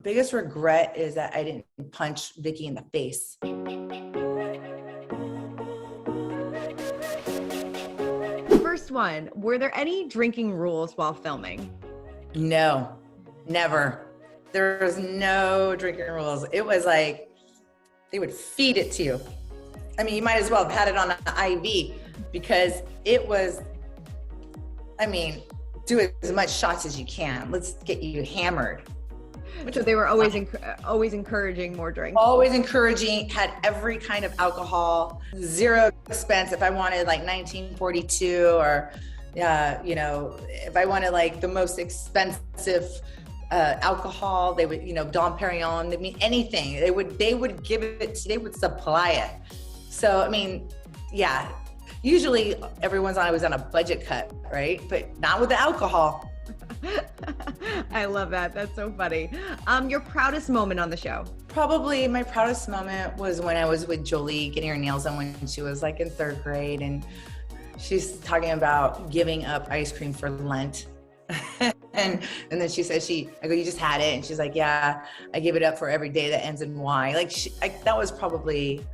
Biggest regret is that I didn't punch Vicki in the face. First one, were there any drinking rules while filming? No, never. There was no drinking rules. It was like, they would feed it to you. I mean, you might as well have had it on an IV because it was, I mean, do as much shots as you can. Let's get you hammered. So they were always encouraging more drinks. Always encouraging, had every kind of alcohol, zero expense. If I wanted like 1942 or, you know, if I wanted like the most expensive alcohol, they would, you know, Dom Perignon, I mean, anything. They would give it, they would supply it. So, I mean, yeah, usually everyone's always on a budget cut, right? But not with the alcohol. I love that. That's so funny. Your proudest moment on the show? Probably my proudest moment was when I was with Jolie getting her nails done when she was like in 3rd grade, and she's talking about giving up ice cream for Lent. and then she said I go, you just had it? And she's like, yeah, I give it up for every day that ends in Y. Like that was probably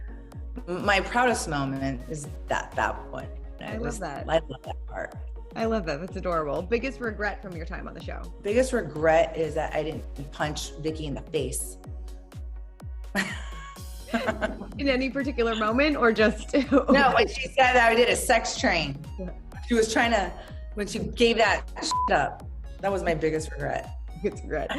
my proudest moment, is that one. I love that. I love that part. I love that. That's adorable. Biggest regret from your time on the show? Biggest regret is that I didn't punch Vicki in the face. In any particular moment or just? No, when she said that I did a sex train. She was trying to, when she gave that up, that was my biggest regret. Biggest regret.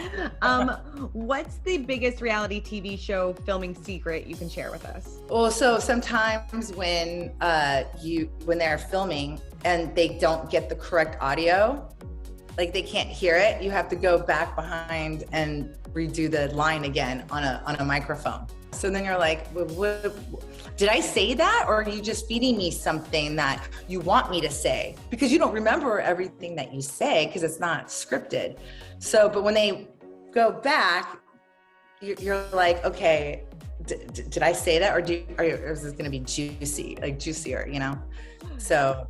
What's the biggest reality TV show filming secret you can share with us? Well, so sometimes when they're filming and they don't get the correct audio, like they can't hear it, you have to go back behind and redo the line again on a microphone. So then you're like, did I say that? Or are you just feeding me something that you want me to say? Because you don't remember everything that you say because it's not scripted. So, but when they go back, you're like, okay, did I say that? Or is this gonna be juicy, like juicier, you know? So,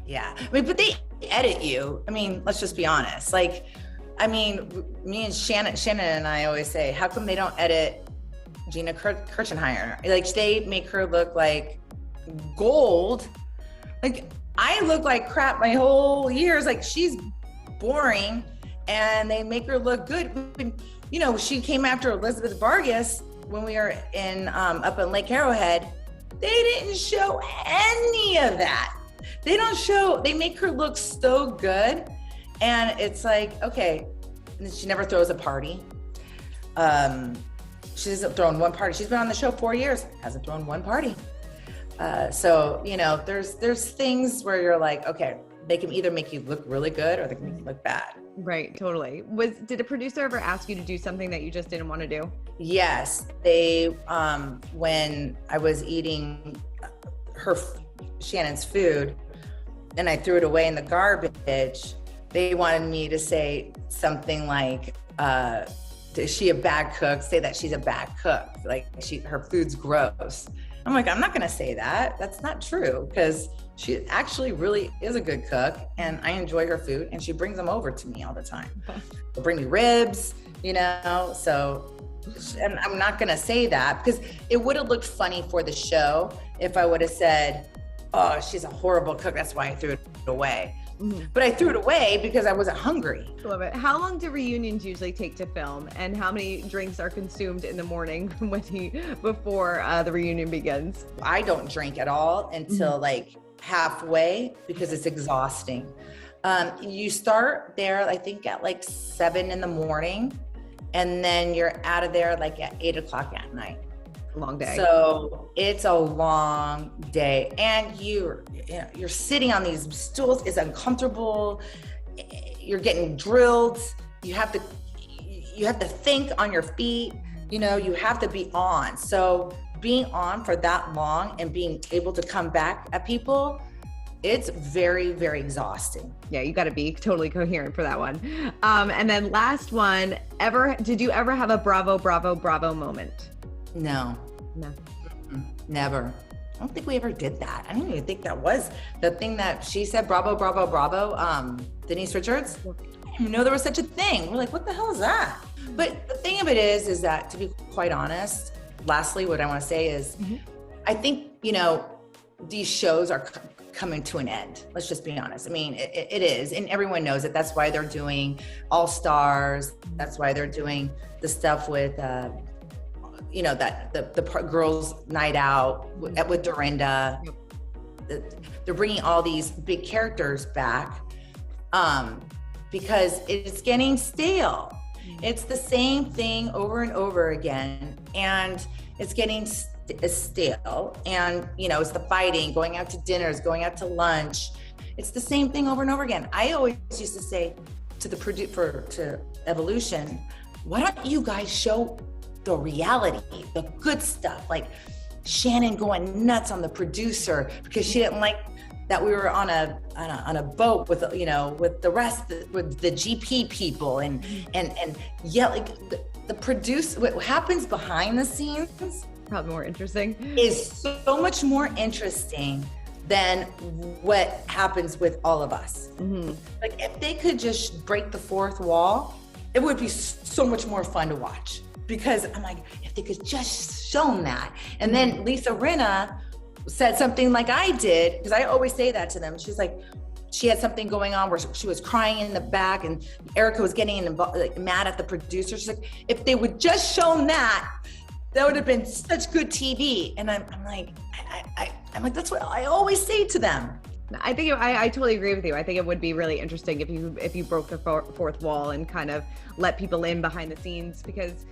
yeah. I mean, but they edit you. I mean, let's just be honest. Like, I mean, me and Shannon and I always say, how come they don't edit Gina Kirchenheimer? Like, they make her look like gold. Like, I look like crap my whole years. Like, she's boring, and they make her look good. You know, she came after Elizabeth Vargas when we were in up in Lake Arrowhead. They didn't show any of that. They don't show. They make her look so good, and it's like, okay. And she never throws a party. She hasn't thrown one party. She's been on the show 4 years, hasn't thrown one party. So, you know, there's things where you're like, okay, they can either make you look really good or they can make you look bad. Right, totally. Did a producer ever ask you to do something that you just didn't want to do? Yes, they, when I was eating Shannon's food and I threw it away in the garbage, they wanted me to say something like, is she a bad cook? Say that she's a bad cook. Like her food's gross. I'm like, I'm not gonna say that. That's not true, because she actually really is a good cook and I enjoy her food and she brings them over to me all the time. She'll bring me ribs, you know, so, and I'm not gonna say that because it would have looked funny for the show if I would have said, oh, she's a horrible cook, that's why I threw it away. Mm-hmm. But I threw it away because I wasn't hungry. Love it. How long do reunions usually take to film, and how many drinks are consumed in the morning before the reunion begins? I don't drink at all until like halfway because it's exhausting. You start there, I think at like 7 in the morning, and then you're out of there like at 8 o'clock at night. Long day. So it's a long day, and you're sitting on these stools. It's uncomfortable. You're getting drilled. You have to think on your feet. You know, you have to be on. So being on for that long and being able to come back at people, it's very, very exhausting. Yeah, you got to be totally coherent for that one. And then last one, did you ever have a bravo, bravo, bravo moment? No. Never. I don't think we ever did that. I don't even think that was the thing that she said, bravo, bravo, bravo, Denise Richards. I didn't even know there was such a thing. We're like, what the hell is that? But the thing of it is that, to be quite honest, lastly, what I want to say is, I think, these shows are coming to an end. Let's just be honest. I mean, it is, and everyone knows it. That's why they're doing All Stars. That's why they're doing the stuff with, the girls' night out with Dorinda. They're bringing all these big characters back because it's getting stale. It's the same thing over and over again, and it's getting stale. And it's the fighting, going out to dinners, going out to lunch. It's the same thing over and over again. I always used to say to to Evolution, why don't you guys show the reality, the good stuff, like Shannon going nuts on the producer because she didn't like that we were on a boat with with the rest, with the GP people and yelling. The produce, what happens behind the scenes, probably more interesting, is so much more interesting than what happens with all of us. Like, if they could just break the fourth wall, it would be so much more fun to watch. Because I'm like, if they could just shown that. And then Lisa Rinna said something like I did, because I always say that to them. She's like, she had something going on where she was crying in the back, and Erika was getting mad at the producer. She's like, if they would just shown that would have been such good TV. And I'm like, that's what I always say to them. I think I totally agree with you. I think it would be really interesting if you broke the fourth wall and kind of let people in behind the scenes, because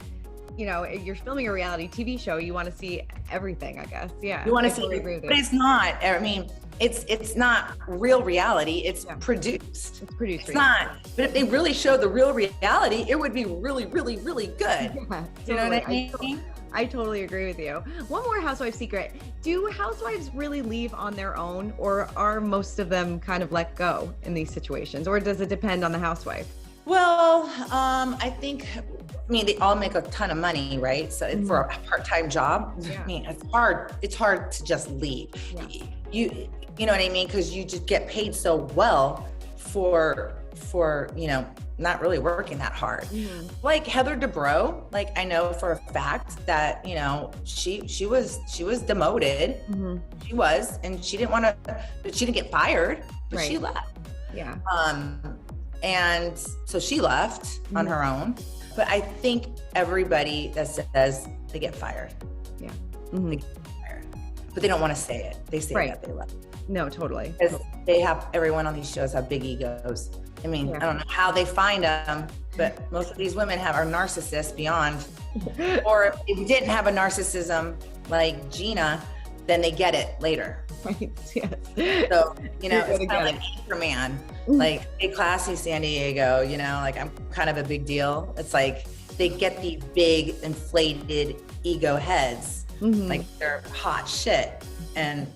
you're filming a reality TV show, you want to see everything, I guess. Yeah. You want to see, but it's not. I mean, it's not real reality. It's produced. It's produced. It's not. But if they really showed the real reality, it would be really, really, really good. Yeah, you know what I mean? I totally agree with you. One more housewife secret. Do housewives really leave on their own, or are most of them kind of let go in these situations? Or does it depend on the housewife? Well, I think, they all make a ton of money, right? So for a part-time job, I mean, it's hard to just leave. Yeah. You know what I mean? Because you just get paid so well for not really working that hard. Like Heather Dubrow, like I know for a fact that, she was demoted. She was, and she didn't get fired, but she left. Yeah. And so she left on her own. But I think everybody that says they get fired. Yeah. They get fired. But they don't want to say it. They say that they left. No, totally. Because everyone on these shows have big egos. I mean, I don't know how they find them, but most of these women are narcissists beyond. Or if you didn't have a narcissism like Gina, then they get it later. Right. Yes. So, it's kind of like Anchorman, like, hey, classy San Diego, like I'm kind of a big deal. It's like they get these big inflated ego heads, like they're hot shit. And,